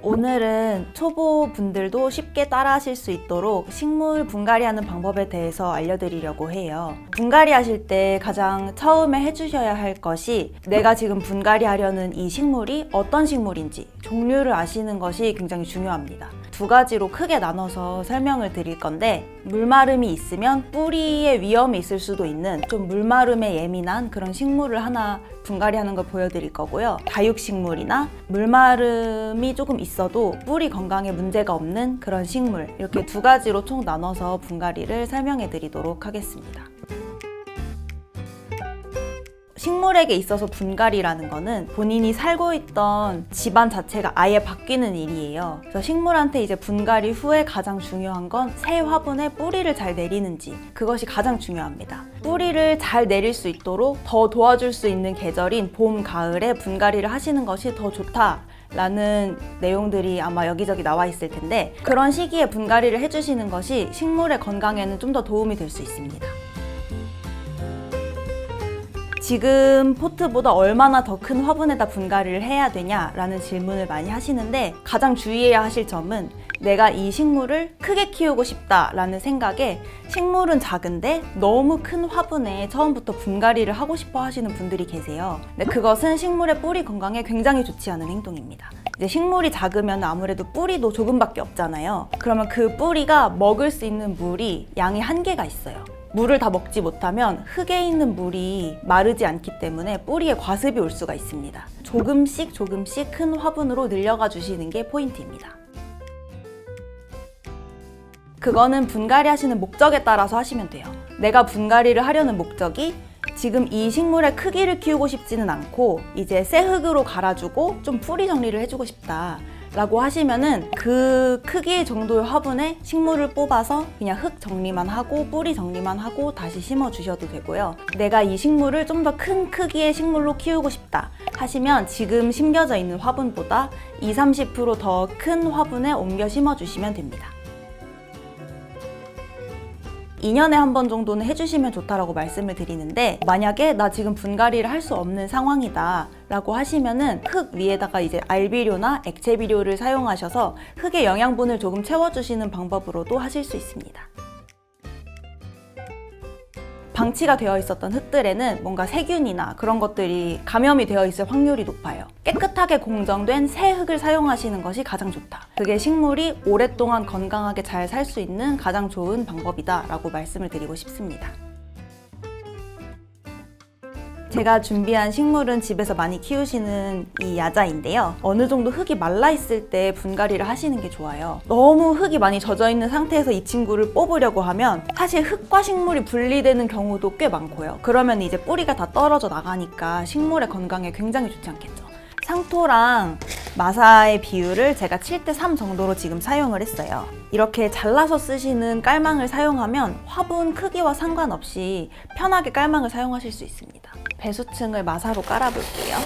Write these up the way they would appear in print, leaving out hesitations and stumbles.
오늘은 초보분들도 쉽게 따라하실 수 있도록 식물 분갈이하는 방법에 대해서 알려드리려고 해요. 분갈이 하실 때 가장 처음에 해주셔야 할 것이 내가 지금 분갈이 하려는 이 식물이 어떤 식물인지 종류를 아시는 것이 굉장히 중요합니다. 두 가지로 크게 나눠서 설명을 드릴 건데, 물마름이 있으면 뿌리에 위험이 있을 수도 있는 좀 물마름에 예민한 그런 식물을 하나 분갈이 하는 걸 보여드릴 거고요. 다육식물이나 물마름이 조금 있어도 뿌리 건강에 문제가 없는 그런 식물, 이렇게 두 가지로 총 나눠서 분갈이를 설명해 드리도록 하겠습니다. 식물에게 있어서 분갈이라는 거는 본인이 살고 있던 집안 자체가 아예 바뀌는 일이에요. 그래서 식물한테 이제 분갈이 후에 가장 중요한 건 새 화분에 뿌리를 잘 내리는지, 그것이 가장 중요합니다. 뿌리를 잘 내릴 수 있도록 더 도와줄 수 있는 계절인 봄, 가을에 분갈이를 하시는 것이 더 좋다 라는 내용들이 아마 여기저기 나와 있을 텐데, 그런 시기에 분갈이를 해주시는 것이 식물의 건강에는 좀 더 도움이 될 수 있습니다. 지금 포트보다 얼마나 더 큰 화분에다 분갈이를 해야 되냐라는 질문을 많이 하시는데, 가장 주의해야 하실 점은 내가 이 식물을 크게 키우고 싶다라는 생각에 식물은 작은데 너무 큰 화분에 처음부터 분갈이를 하고 싶어 하시는 분들이 계세요. 근데 그것은 식물의 뿌리 건강에 굉장히 좋지 않은 행동입니다. 이제 식물이 작으면 아무래도 뿌리도 조금밖에 없잖아요. 그러면 그 뿌리가 먹을 수 있는 물이 양이 한계가 있어요. 물을 다 먹지 못하면 흙에 있는 물이 마르지 않기 때문에 뿌리에 과습이 올 수가 있습니다. 조금씩 큰 화분으로 늘려가 주시는 게 포인트입니다. 그거는 분갈이 하시는 목적에 따라서 하시면 돼요. 내가 분갈이를 하려는 목적이 지금 이 식물의 크기를 키우고 싶지는 않고 이제 새 흙으로 갈아주고 좀 뿌리 정리를 해주고 싶다 라고 하시면은 그 크기 정도의 화분에 식물을 뽑아서 그냥 흙 정리만 하고 뿌리 정리만 하고 다시 심어 주셔도 되고요. 내가 이 식물을 좀 더 큰 크기의 식물로 키우고 싶다 하시면 지금 심겨져 있는 화분보다 20-30% 더 큰 화분에 옮겨 심어 주시면 됩니다. 2년에 한 번 정도는 해주시면 좋다라고 말씀을 드리는데, 만약에 나 지금 분갈이를 할 수 없는 상황이다 라고 하시면은 흙 위에다가 이제 알비료나 액체 비료를 사용하셔서 흙의 영양분을 조금 채워주시는 방법으로도 하실 수 있습니다. 방치가 되어 있었던 흙들에는 뭔가 세균이나 그런 것들이 감염이 되어 있을 확률이 높아요. 깨끗하게 공정된 새 흙을 사용하시는 것이 가장 좋다. 그게 식물이 오랫동안 건강하게 잘 살 수 있는 가장 좋은 방법이다 라고 말씀을 드리고 싶습니다. 제가 준비한 식물은 집에서 많이 키우시는 이 야자인데요. 어느 정도 흙이 말라 있을 때 분갈이를 하시는 게 좋아요. 너무 흙이 많이 젖어 있는 상태에서 이 친구를 뽑으려고 하면 사실 흙과 식물이 분리되는 경우도 꽤 많고요. 그러면 이제 뿌리가 다 떨어져 나가니까 식물의 건강에 굉장히 좋지 않겠죠. 상토랑 마사의 비율을 제가 7:3 정도로 지금 사용을 했어요. 이렇게 잘라서 쓰시는 깔망을 사용하면 화분 크기와 상관없이 편하게 깔망을 사용하실 수 있습니다. 배수층을 마사로 깔아볼게요.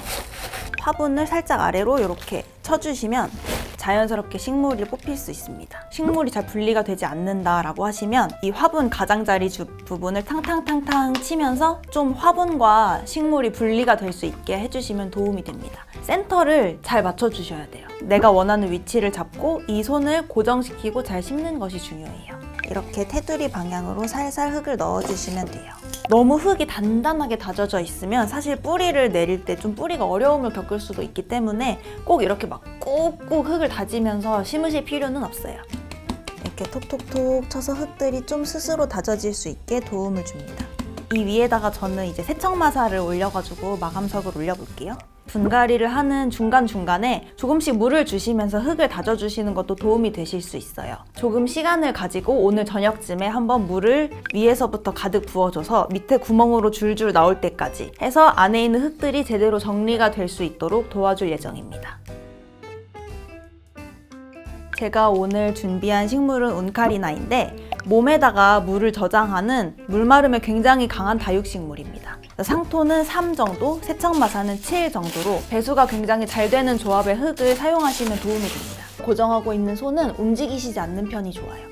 화분을 살짝 아래로 이렇게 쳐주시면 자연스럽게 식물이 뽑힐 수 있습니다. 식물이 잘 분리가 되지 않는다라고 하시면 이 화분 가장자리 부분을 탕탕탕탕 치면서 좀 화분과 식물이 분리가 될 수 있게 해주시면 도움이 됩니다. 센터를 잘 맞춰주셔야 돼요. 내가 원하는 위치를 잡고 이 손을 고정시키고 잘 심는 것이 중요해요. 이렇게 테두리 방향으로 살살 흙을 넣어주시면 돼요. 너무 흙이 단단하게 다져져 있으면 사실 뿌리를 내릴 때 좀 뿌리가 어려움을 겪을 수도 있기 때문에 꼭 이렇게 막 꾹꾹 흙을 다지면서 심으실 필요는 없어요. 이렇게 톡톡톡 쳐서 흙들이 좀 스스로 다져질 수 있게 도움을 줍니다. 이 위에다가 저는 이제 세척마사를 올려가지고 마감석을 올려볼게요. 분갈이를 하는 중간중간에 조금씩 물을 주시면서 흙을 다져주시는 것도 도움이 되실 수 있어요. 조금 시간을 가지고 오늘 저녁쯤에 한번 물을 위에서부터 가득 부어줘서 밑에 구멍으로 줄줄 나올 때까지 해서 안에 있는 흙들이 제대로 정리가 될 수 있도록 도와줄 예정입니다. 제가 오늘 준비한 식물은 운카리나인데 몸에다가 물을 저장하는 물마름에 굉장히 강한 다육식물입니다. 상토는 3 정도, 세척마사는 7 정도로 배수가 굉장히 잘 되는 조합의 흙을 사용하시면 도움이 됩니다. 고정하고 있는 손은 움직이시지 않는 편이 좋아요.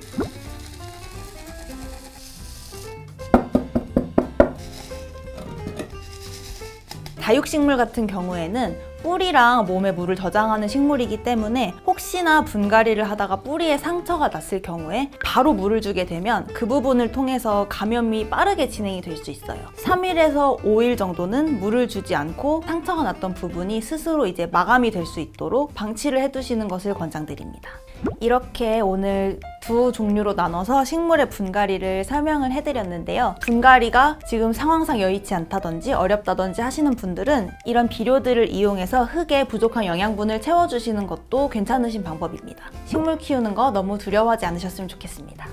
다육식물 같은 경우에는 뿌리랑 몸에 물을 저장하는 식물이기 때문에 혹시나 분갈이를 하다가 뿌리에 상처가 났을 경우에 바로 물을 주게 되면 그 부분을 통해서 감염이 빠르게 진행이 될 수 있어요. 3일에서 5일 정도는 물을 주지 않고 상처가 났던 부분이 스스로 이제 마감이 될 수 있도록 방치를 해두시는 것을 권장드립니다. 이렇게 오늘 두 종류로 나눠서 식물의 분갈이를 설명을 해드렸는데요. 분갈이가 지금 상황상 여의치 않다든지 어렵다든지 하시는 분들은 이런 비료들을 이용해서 흙에 부족한 영양분을 채워주시는 것도 괜찮으신 방법입니다. 식물 키우는 거 너무 두려워하지 않으셨으면 좋겠습니다.